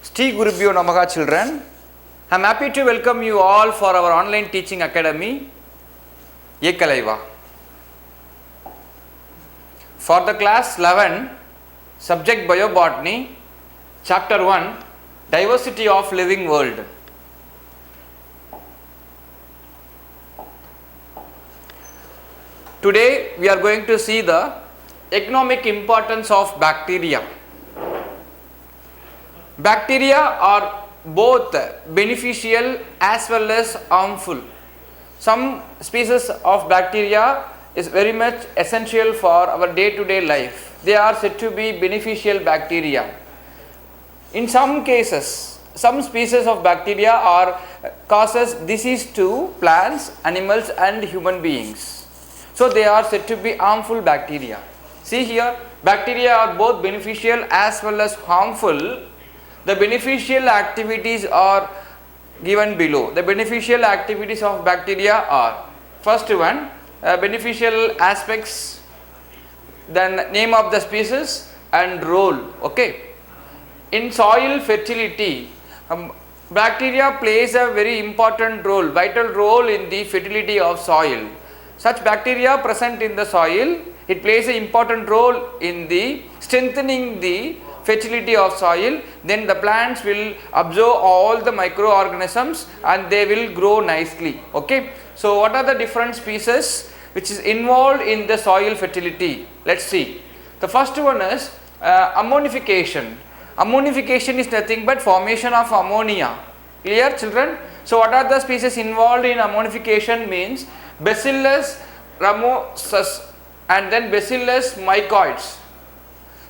Shri Gurubhyo Namaha children. I am happy to welcome you all for our online teaching academy, Ekalaiva. For the class 11, subject Biobotany, chapter 1, Diversity of Living World. Today we are going to see the economic importance of bacteria. Bacteria are both beneficial as well as harmful. Some species of bacteria is very much essential for our day-to-day life. They are said to be beneficial bacteria. In some cases, some species of bacteria are causes disease to plants, animals and human beings. So they are said to be harmful bacteria. See here, bacteria are both beneficial as well as harmful. The beneficial activities are given below. The beneficial activities of bacteria are: first one, beneficial aspects, then name of the species and role. Okay. In soil fertility, bacteria plays a very important role, vital role in the fertility of soil. Such bacteria present in the soil, it plays an important role in the strengthening the fertility of soil. Then the plants will absorb all the microorganisms and they will grow nicely. Okay. So what are the different species which is involved in the soil fertility? Let's see. The first one is ammonification. Ammonification is nothing but formation of ammonia. Clear children? So what are the species involved in ammonification means Bacillus ramosus and then Bacillus mycoides.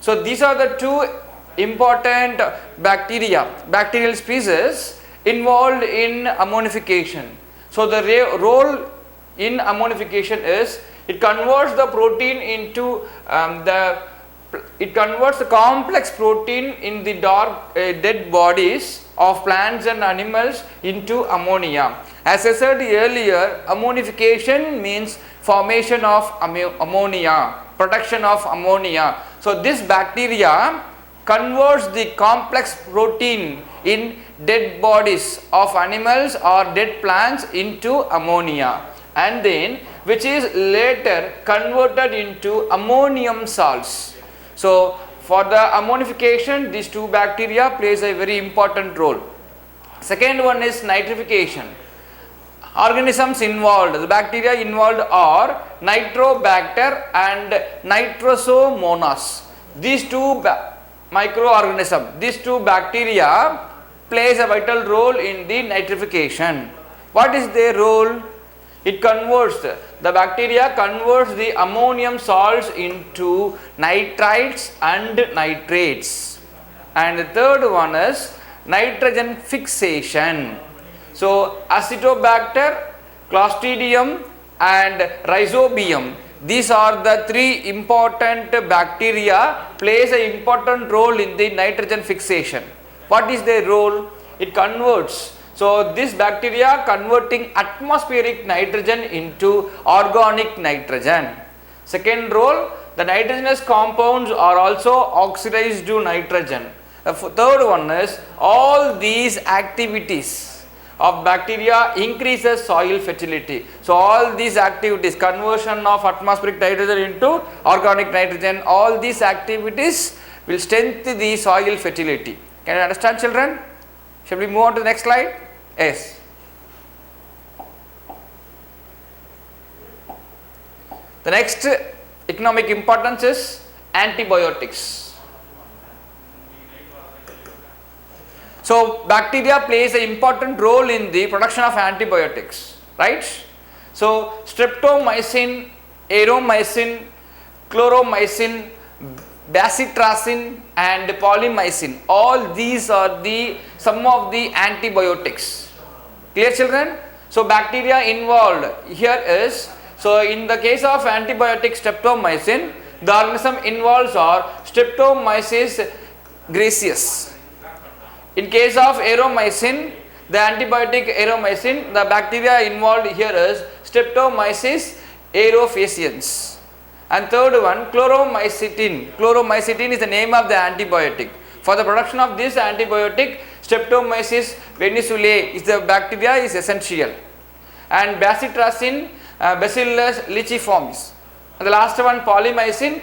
So these are the two important bacterial species involved in ammonification. So the role in ammonification is it converts the protein into it converts the complex protein in the dead bodies of plants and animals into ammonia. As I said earlier, ammonification means formation of ammonia, production of ammonia. So this bacteria converts the complex protein in dead bodies of animals or dead plants into ammonia, and then which is later converted into ammonium salts. So for the ammonification, these two bacteria plays a very important role. Second one is nitrification. Organisms involved, the bacteria involved are Nitrobacter and Nitrosomonas. These two microorganisms, these two bacteria plays a vital role in the nitrification. What is their role? It converts, the bacteria converts the ammonium salts into nitrites and nitrates. And the third one is nitrogen fixation. So Acetobacter, Clostridium and Rhizobium, these are the three important bacteria plays an important role in the nitrogen fixation. What is their role? It converts. So this bacteria converting atmospheric nitrogen into organic nitrogen. Second role, the nitrogenous compounds are also oxidized to nitrogen. The third one is all these activities of bacteria increases soil fertility. So all these activities, conversion of atmospheric nitrogen into organic nitrogen, all these activities will strengthen the soil fertility. Can you understand children? Shall we move on to the next slide? Yes. The next economic importance is antibiotics. So bacteria plays an important role in the production of antibiotics, right? So streptomycin, aromycin, chloromycin, bacitracin and polymycin, all these are some of the antibiotics. Clear children? So bacteria involved here is, so in the case of antibiotic streptomycin, the organism involved are Streptomyces gracius. In case of aromycin, the antibiotic aromycin, the bacteria involved here is Streptomyces aerofaciens. And third one, chloromycetin. Chloromycetin is the name of the antibiotic. For the production of this antibiotic, Streptomyces venezuelae is the bacteria is essential, and Bacitracin, Bacillus licheniformis. And the last one, polymyxin,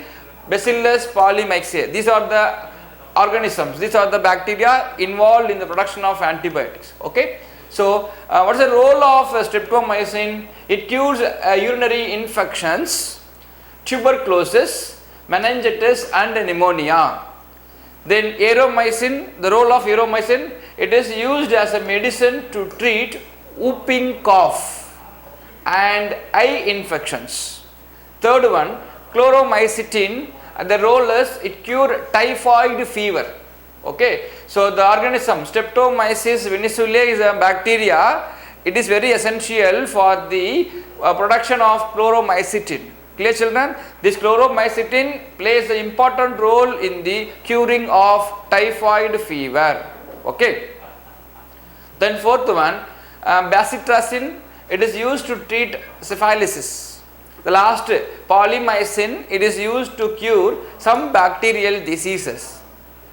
Bacillus polymyxae. These are the organisms, these are the bacteria involved in the production of antibiotics. Okay. So, what is the role of streptomycin? It cures urinary infections, tuberculosis, meningitis and pneumonia. Then Aromycin, the role of Aromycin, it is used as a medicine to treat whooping cough and eye infections. Third one, Chloromycetin, the role is it cure typhoid fever. Okay. So, the organism Streptomyces venezuelae is a bacteria. It is very essential for the production of chloromycetin. Clear children? This chloromycetin plays an important role in the curing of typhoid fever. Okay. Then fourth one, Bacitracin, it is used to treat syphilis. The last, polymyxin, it is used to cure some bacterial diseases.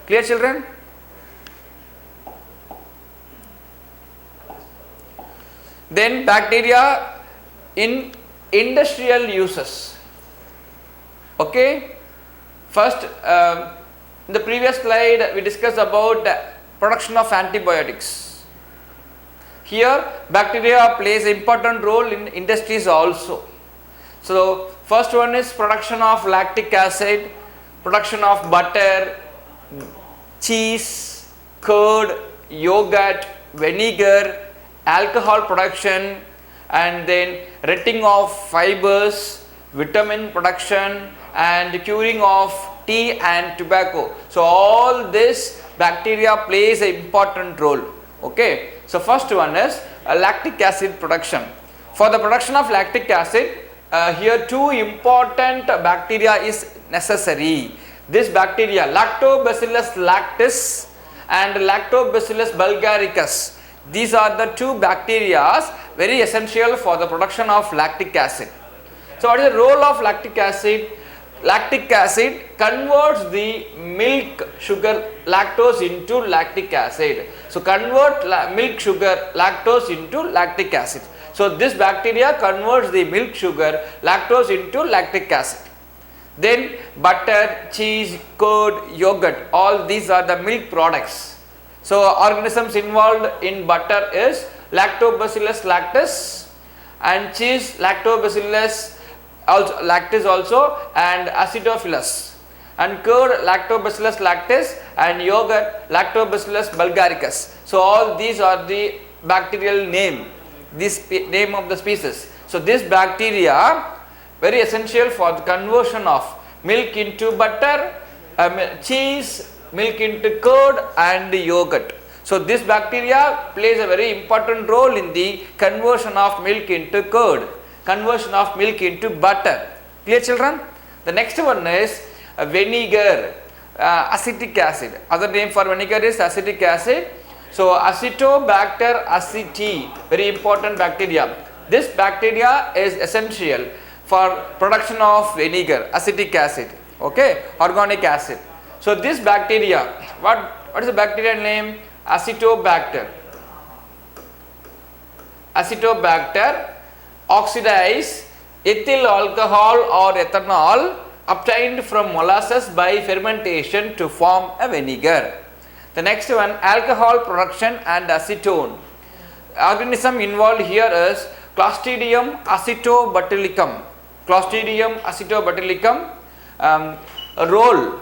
Clear children? Then bacteria in industrial uses. Okay. First, in the previous slide we discussed about production of antibiotics. Here bacteria plays an important role in industries also. So, first one is production of lactic acid, production of butter, cheese, curd, yogurt, vinegar, alcohol production, and then retting of fibers, vitamin production and curing of tea and tobacco. So, all this bacteria plays an important role. Okay. So, first one is lactic acid production. For the production of lactic acid, here two important bacteria is necessary. This bacteria, Lactobacillus lactis and Lactobacillus bulgaricus, these are the two bacteria very essential for the production of lactic acid. So, what is the role of lactic acid? Lactic acid converts the milk sugar lactose into lactic acid. So, convert milk sugar lactose into lactic acid. So, this bacteria converts the milk sugar lactose into lactic acid. Then butter, cheese, curd, yogurt, all these are the milk products. So, organisms involved in butter is Lactobacillus lactis, and cheese Lactobacillus lactis also, and Acidophilus, and curd Lactobacillus lactis, and yogurt Lactobacillus bulgaricus. So, all these are the bacterial name, this name of the species. So, this bacteria very essential for the conversion of milk into butter, cheese, milk into curd and yogurt. So, this bacteria plays a very important role in the conversion of milk into curd, conversion of milk into butter. Clear children? The next one is vinegar, acetic acid. Other name for vinegar is acetic acid. So, Acetobacter aceti, very important bacteria. This bacteria is essential for production of vinegar, acetic acid, okay, organic acid. So, this bacteria, what is the bacteria name? Acetobacter. Acetobacter oxidize ethyl alcohol or ethanol obtained from molasses by fermentation to form a vinegar. The next one, alcohol production and acetone. Organism involved here is Clostridium acetobotulicum. Clostridium acetobotulicum. Role,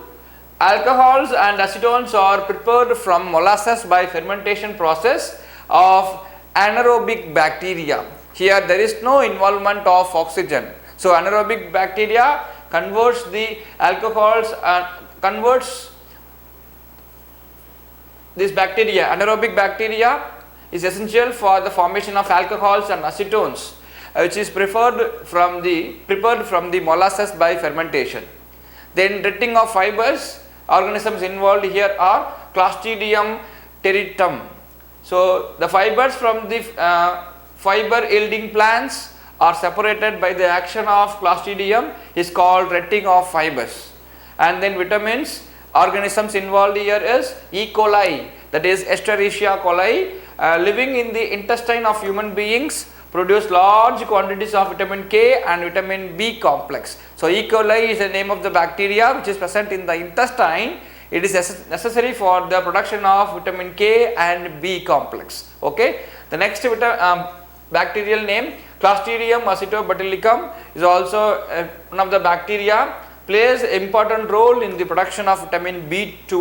alcohols and acetones are prepared from molasses by fermentation process of anaerobic bacteria. Here there is no involvement of oxygen. So, anaerobic bacteria converts the alcohols and converts this bacteria. Anaerobic bacteria is essential for the formation of alcohols and acetones, which is prepared from the molasses by fermentation. Then retting of fibers, organisms involved here are Clostridium tertium. So, the fibers from the fiber yielding plants are separated by the action of Clostridium is called retting of fibers. And then vitamins organisms involved here is E. coli, that is Escherichia coli, living in the intestine of human beings, produce large quantities of vitamin K and vitamin B complex. So, E. coli is the name of the bacteria which is present in the intestine. It is necessary for the production of vitamin K and B complex. Okay. The next bacterial name, Clostridium acetobotulicum, is also one of the bacteria, plays important role in the production of vitamin B2.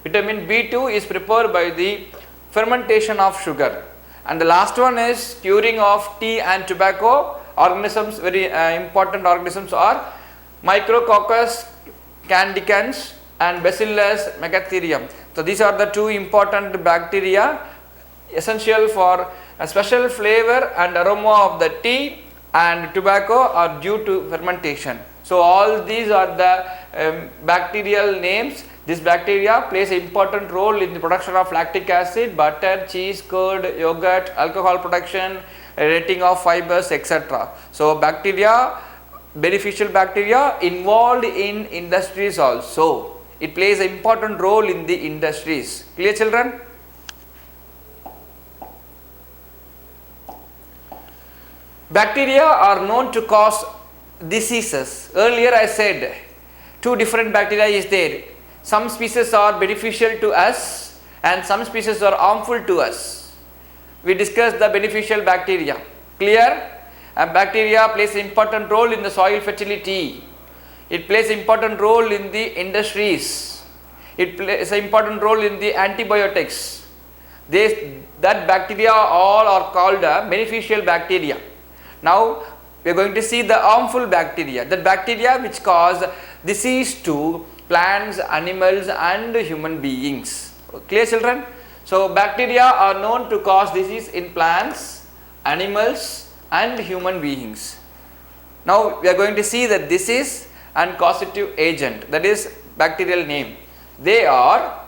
Vitamin B2 is prepared by the fermentation of sugar. And the last one is curing of tea and tobacco. Organisms, very important organisms are Micrococcus candicans and Bacillus megatherium. So, these are the two important bacteria essential for a special flavor and aroma of the tea and tobacco are due to fermentation. So, all these are the bacterial names. This bacteria plays an important role in the production of lactic acid, butter, cheese, curd, yogurt, alcohol production, rating of fibers, etc. So, bacteria, beneficial bacteria involved in industries also. It plays an important role in the industries. Clear, children? Bacteria are known to cause diseases. Earlier I said two different bacteria is there. Some species are beneficial to us and some species are harmful to us. We discussed the beneficial bacteria. Clear? Bacteria plays an important role in the soil fertility. It plays an important role in the industries. It plays an important role in the antibiotics. That bacteria all are called beneficial bacteria. Now we are going to see the harmful bacteria, the bacteria which cause disease to plants, animals and human beings. Clear, children? So, bacteria are known to cause disease in plants, animals and human beings. Now we are going to see the disease and causative agent, that is bacterial name. They are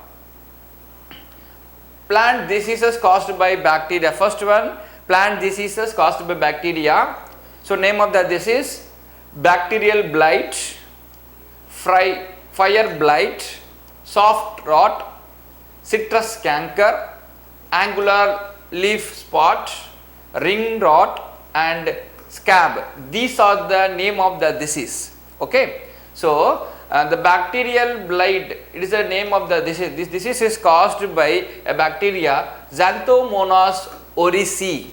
plant diseases caused by bacteria. First one, plant diseases caused by bacteria. So, name of the disease, bacterial blight, fire blight, soft rot, citrus canker, angular leaf spot, ring rot and scab. These are the name of the disease. Okay. So, the bacterial blight, it is the name of the disease. This disease is caused by a bacteria Xanthomonas oryzae.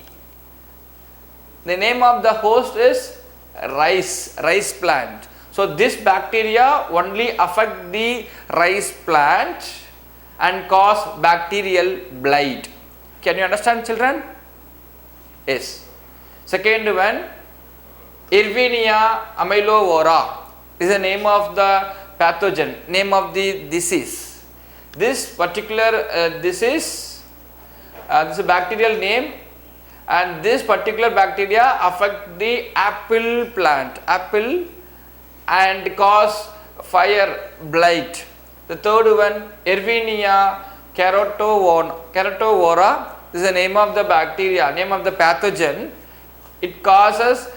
The name of the host is rice plant. So, this bacteria only affect the rice plant and cause bacterial blight. Can you understand, children? Yes. Second one, Erwinia amylovora is the name of the pathogen, name of the disease. This particular disease, this is a bacterial name, and this particular bacteria affect the apple plant, and cause fire blight. The third one, Erwinia carotovora, this is the name of the bacteria, name of the pathogen. It causes,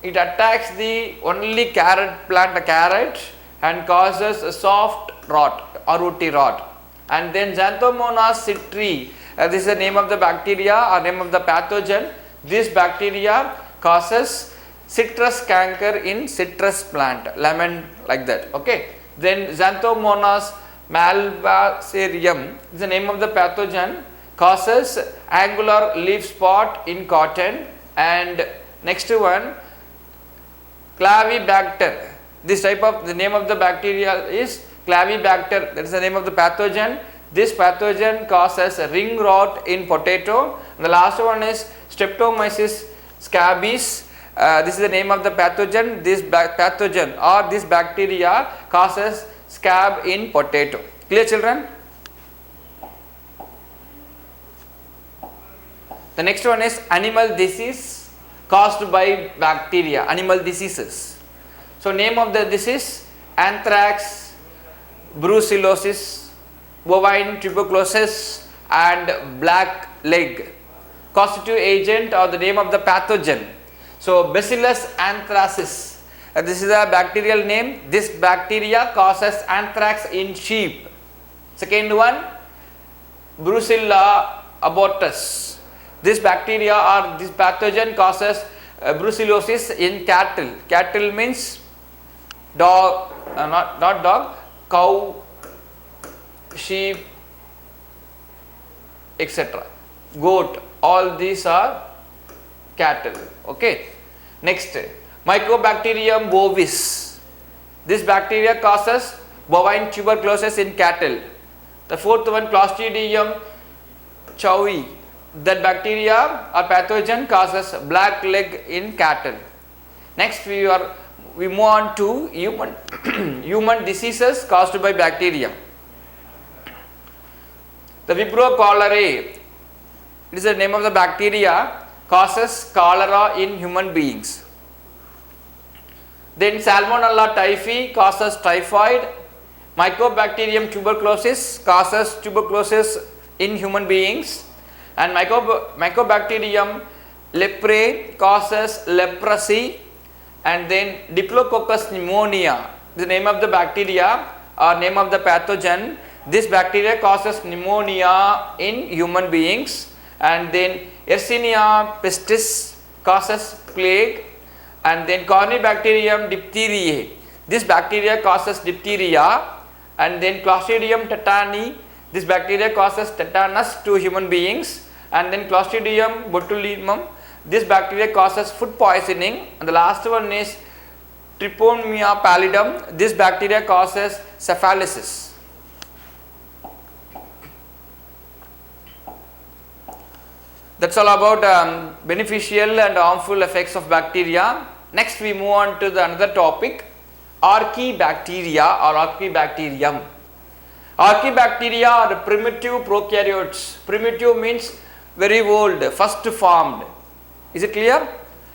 it attacks the only carrot plant, a carrot, and causes a soft rot, ROT rot. And then Xanthomonas citri, this is the name of the bacteria or name of the pathogen. This bacteria causes citrus canker in citrus plant, lemon, like that. Okay. Then Xanthomonas malvacearum is the name of the pathogen, causes angular leaf spot in cotton. And next one, Clavibacter. This type of, the name of the bacteria is Clavibacter, that is the name of the pathogen. This pathogen causes ring rot in potato. And the last one is Streptomyces scabies. This is the name of the pathogen. This pathogen or this bacteria causes scab in potato. Clear, children? The next one is animal disease caused by bacteria, animal diseases. So, name of the disease, anthrax, brucellosis, bovine tuberculosis and black leg. Causative agent or the name of the pathogen. So, Bacillus anthracis, This is a bacterial name. This bacteria causes anthrax in sheep. Second one, Brucella abortus. This bacteria or this pathogen causes brucellosis in cattle. Cattle means dog, not dog, cow, sheep, etc. Goat. All these are cattle. Okay. Next, Mycobacterium bovis. This bacteria causes bovine tuberculosis in cattle. The fourth one, Clostridium chaui. That bacteria or pathogen causes black leg in cattle. Next, we move on to human human diseases caused by bacteria. The Vibrio cholerae, it is the name of the bacteria, causes cholera in human beings. Then Salmonella typhi causes typhoid. Mycobacterium tuberculosis causes tuberculosis in human beings, and Mycobacterium leprae causes leprosy, and then Diplococcus pneumonia, the name of the bacteria or name of the pathogen. This bacteria causes pneumonia in human beings, and then Yersinia pestis causes plague, and then Corynebacterium diphtheriae. This bacteria causes diphtheria, and then Clostridium tetani. This bacteria causes tetanus to human beings, and then Clostridium botulinum. This bacteria causes food poisoning, and the last one is Treponema pallidum. This bacteria causes cephalysis. That's all about beneficial and harmful effects of bacteria. Next, we move on to the another topic, Archaebacteria or Archaebacterium. Archaebacteria are primitive prokaryotes. Primitive means very old, first formed. Is it clear?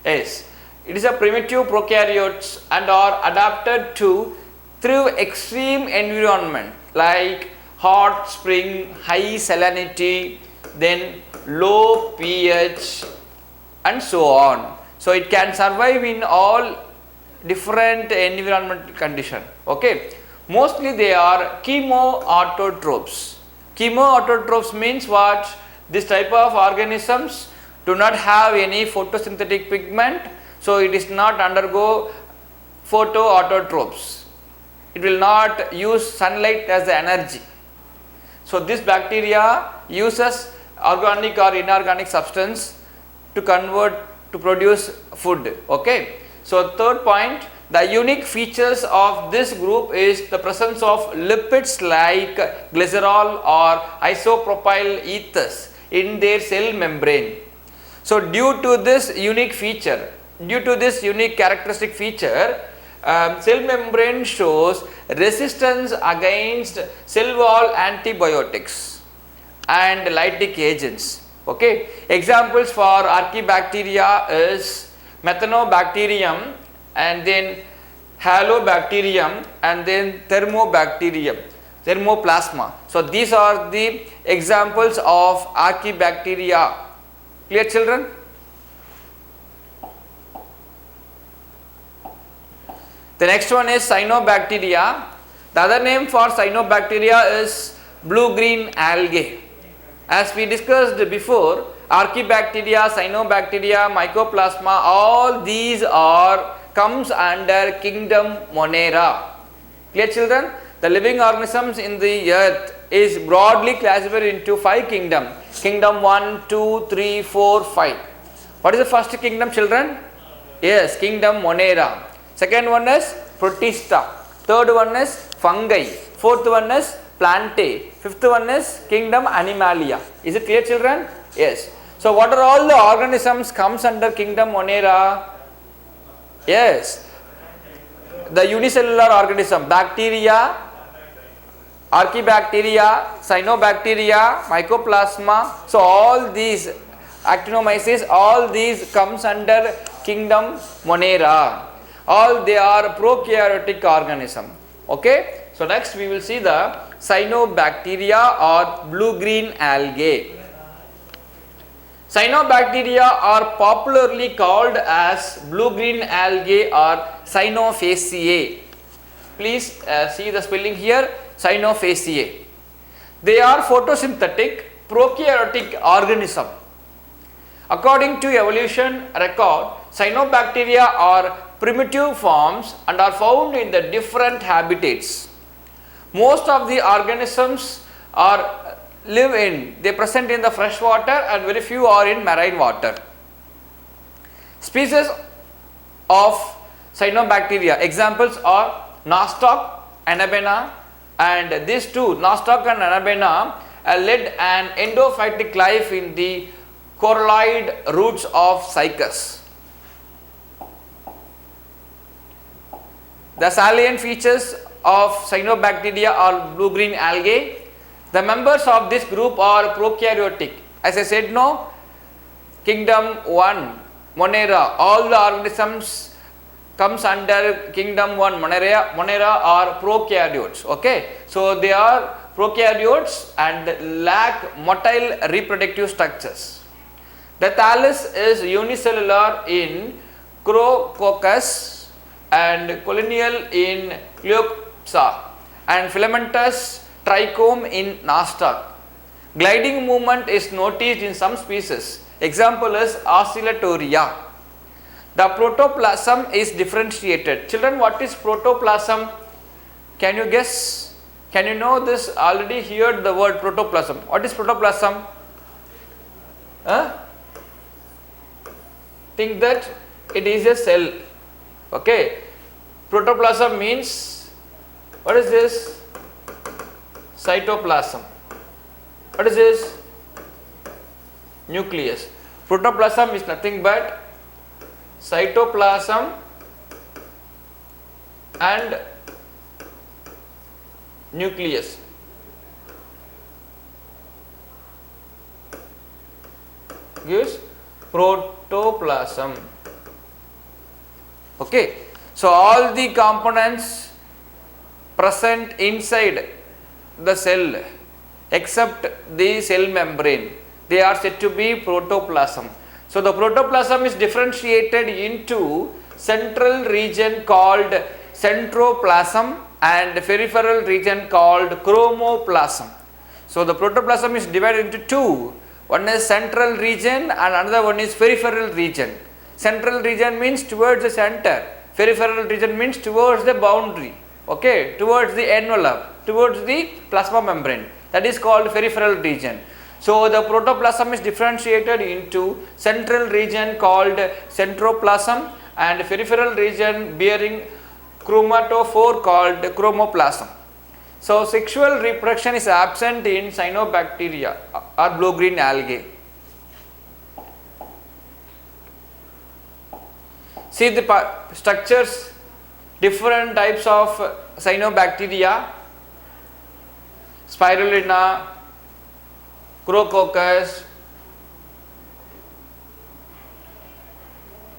Yes. It is a primitive prokaryotes and are adapted to through extreme environment like hot spring, high salinity, then low pH and so on. So it can survive in all different environment condition. Okay. Mostly they are chemoautotrophs. Chemoautotrophs means what? This type of organisms do not have any photosynthetic pigment, so it is not undergo photoautotrophs. It will not use sunlight as the energy. So this bacteria uses organic or inorganic substance to convert to produce food. Okay. So third point, the unique features of this group is the presence of lipids like glycerol or isopropyl ethers in their cell membrane. So due to this unique feature, due to this unique characteristic feature, cell membrane shows resistance against cell wall antibiotics and lytic agents. Okay. Examples for Archaebacteria is Methanobacterium, and then Halobacterium, and then Thermobacterium, Thermoplasma. So these are the examples of Archaebacteria. Clear, children? The next one is Cyanobacteria. The other name for Cyanobacteria is blue-green algae. As we discussed before, Archaebacteria, Cyanobacteria, Mycoplasma, all these comes under kingdom Monera. Clear, children? The living organisms in the earth is broadly classified into 5 kingdoms. Kingdom 1, 2, 3, 4, 5. What is the first kingdom, children? Yes, kingdom Monera. Second one is Protista. Third one is fungi. Fourth one is Plantae. Fifth one is kingdom Animalia. Is it clear, children? Yes. So what are all the organisms comes under kingdom Monera? Yes. The unicellular organism, bacteria, Archaebacteria, Cyanobacteria, Mycoplasma. So all these Actinomyces, all these comes under kingdom Monera. All they are prokaryotic organism. Okay. So next we will see the Cyanobacteria or blue-green algae. Cyanobacteria are popularly called as blue-green algae or Cyanofaceae. Please see the spelling here, Cyanofaceae. They are photosynthetic prokaryotic organism. According to evolution record, cyanobacteria are primitive forms and are found in the different habitats. Most of the organisms they present in the fresh water and very few are in marine water. Species of cyanobacteria, examples are Nostoc, Anabaena, and these two, Nostoc and Anabaena, led an endophytic life in the coralloid roots of cycas. The salient features of cyanobacteria are blue-green algae. The members of this group are prokaryotic. As I said, no, kingdom 1, Monera, all the organisms comes under kingdom 1, Monera are prokaryotes. Okay, so they are prokaryotes and lack motile reproductive structures. The thallus is unicellular in Crococcus and colonial in Cleopsa and filamentous trichome in Nostoc. Gliding movement is noticed in some species. Example is Oscillatoria. The protoplasm is differentiated. Children, what is protoplasm? Can you guess? Can you know this? Already heard the word protoplasm. What is protoplasm? Think that it is a cell. Okay. Protoplasm means, what is this? Cytoplasm. What is this? Nucleus. Protoplasm is nothing but cytoplasm and nucleus. Gives protoplasm. Okay. So all the components present inside the cell except the cell membrane, they are said to be protoplasm. So the protoplasm is differentiated into central region called centroplasm and peripheral region called chromoplasm. So the protoplasm is divided into two. One is central region and another one is peripheral region. Central region means towards the center. Peripheral region means towards the boundary, okay, towards the envelope, towards the plasma membrane. That is called peripheral region. So the protoplasm is differentiated into central region called centroplasm and peripheral region bearing chromatophore called chromoplasm. So sexual reproduction is absent in cyanobacteria or blue-green algae. See the structures, different types of cyanobacteria, Spirulina, Crococcus,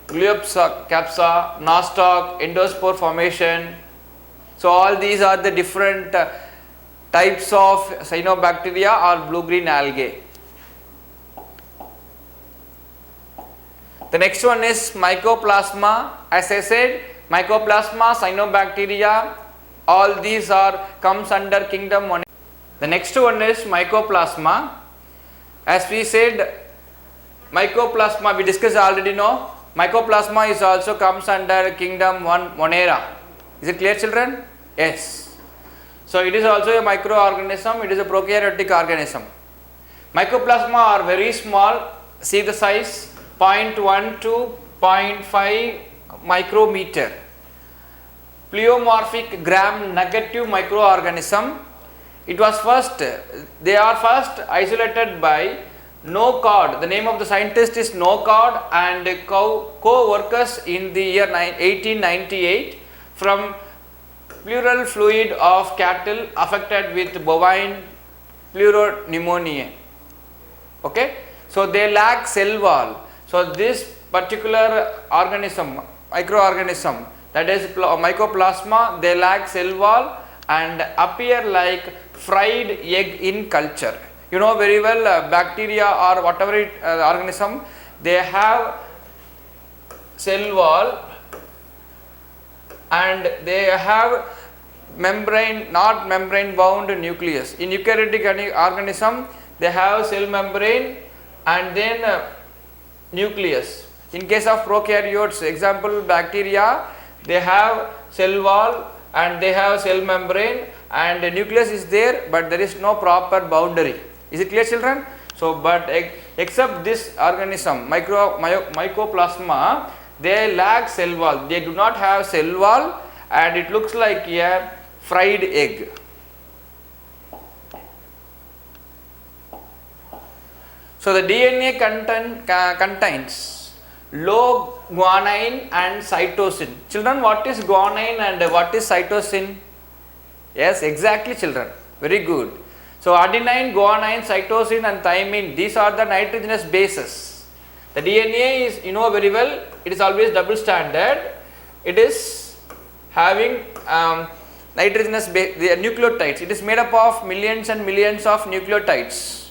Cleopsa, Nostoc, endospore formation. So all these are the different types of cyanobacteria or blue-green algae. The next one is Mycoplasma. As I said, Mycoplasma, cyanobacteria, all these comes under kingdom 1. The next one is Mycoplasma. As we said, Mycoplasma we discussed already, no? Mycoplasma is also comes under kingdom 1 Monera. Is it clear, children? Yes. So it is also a microorganism, it is a prokaryotic organism. Mycoplasma are very small, see the size, 0.1 to 0.5 micrometer. Pleomorphic gram-negative microorganism. They are first isolated by Nocard. The name of the scientist is Nocard and co-workers in the year 1898 from pleural fluid of cattle affected with bovine pleuropneumonia. Okay, so they lack cell wall. So this particular organism, microorganism, that is Mycoplasma, they lack cell wall and appear like fried egg in culture. You know very well, bacteria or whatever organism, they have cell wall and they have membrane, not membrane bound nucleus. In eukaryotic organism they have cell membrane and then nucleus. In case of prokaryotes, example bacteria, they have cell wall and they have cell membrane and the nucleus is there, but there is no proper boundary. Is it clear, children? So, but except this organism, mycoplasma, they lack cell wall. They do not have cell wall and it looks like a fried egg. So, the DNA contains low guanine and cytosine. Children, what is guanine and what is cytosine? Yes, exactly, children. Very good. So, adenine, guanine, cytosine and thymine, these are the nitrogenous bases. The DNA is, you know very well, it is always double stranded. It is having nitrogenous base, the nucleotides. It is made up of millions and millions of nucleotides.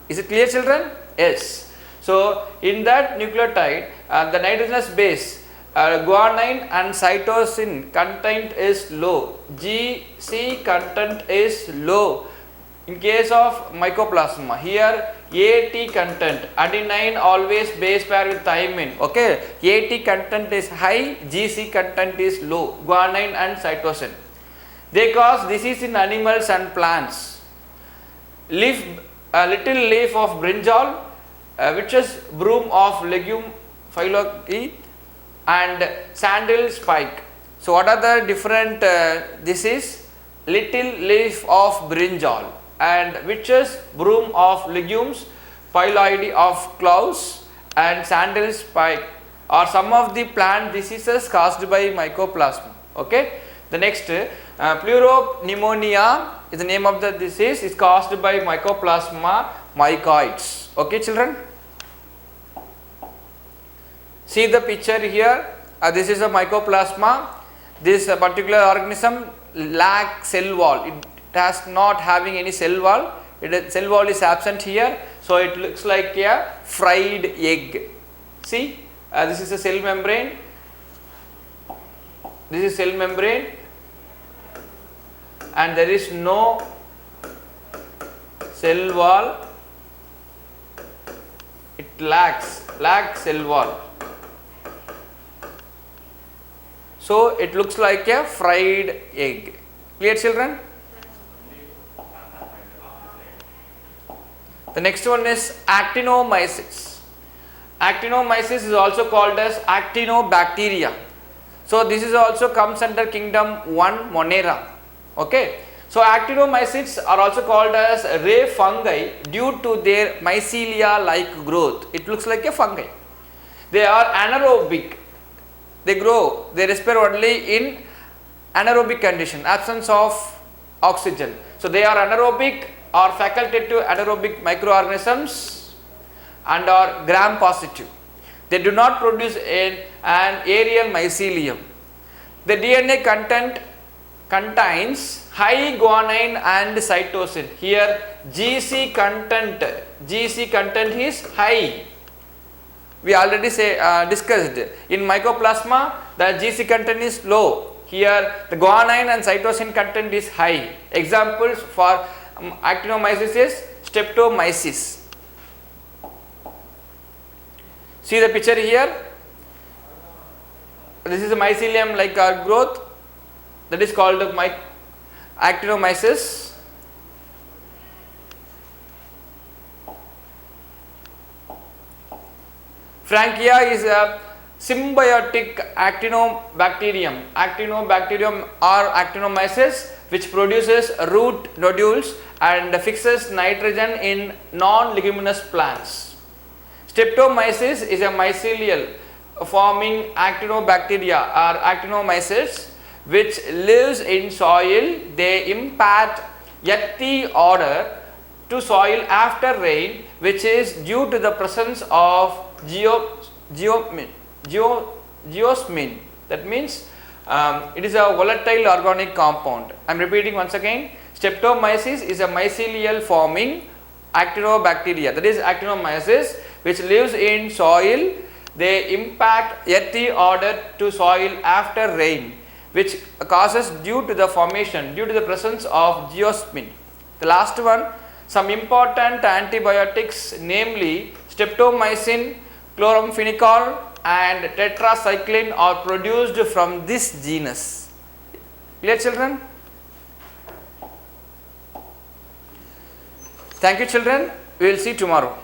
Is it clear, children? Yes. So, in that nucleotide, the nitrogenous base, guanine and cytosine content is low, GC content is low. In case of mycoplasma, here AT content, adenine always base pair with thymine, okay, AT content is high, GC content is low, guanine and cytosine. They cause disease in animals and plants. Little leaf of brinjal, which is broom of legume phyllogy, and sandal spike. So, what are the different this is little leaf of brinjal and which is broom of legumes, phylloidy of cloves and sandal spike are some of the plant diseases caused by mycoplasma. Okay. The next pleuropneumonia is the name of the disease, is caused by mycoplasma mycoids. Okay, children. See the picture here. This is a mycoplasma. This particular organism lacks cell wall. It has not having any cell wall. Cell wall is absent here. So, it looks like a fried egg. See, this is a cell membrane. This is cell membrane and there is no cell wall. It lacks cell wall. So, it looks like a fried egg. Clear, children? The next one is actinomyces. Actinomyces is also called as actinobacteria. So, this is also comes under kingdom 1 Monera. Okay. So, actinomyces are also called as ray fungi due to their mycelia like growth. It looks like a fungi. They are anaerobic. They grow, they respire only in anaerobic condition, absence of oxygen. So, they are anaerobic or facultative anaerobic microorganisms and are gram positive. They do not produce an aerial mycelium. The DNA content contains high guanine and cytosine. Here GC content is high. We already discussed. In mycoplasma, the GC content is low. Here the guanine and cytosine content is high. Examples for actinomyces is streptomyces. See the picture here. This is a mycelium like growth, that is called actinomyces. Frankia is a symbiotic actinobacterium. Actinobacterium or actinomyces which produces root nodules and fixes nitrogen in non-leguminous plants. Streptomyces is a mycelial forming actinobacteria or actinomyces which lives in soil. They impart earthy odor to soil after rain, which is due to the presence of geosmin. That means it is a volatile organic compound. I am repeating once again. Streptomyces is a mycelial forming actinobacteria, that is actinomyces, which lives in soil. They impact earthy odor to soil after rain, which causes due to the formation, due to the presence of geosmin. The last one, some important antibiotics, namely streptomycin, chloramphenicol and tetracycline are produced from this genus. Clear, children? Thank you, children. We will see tomorrow.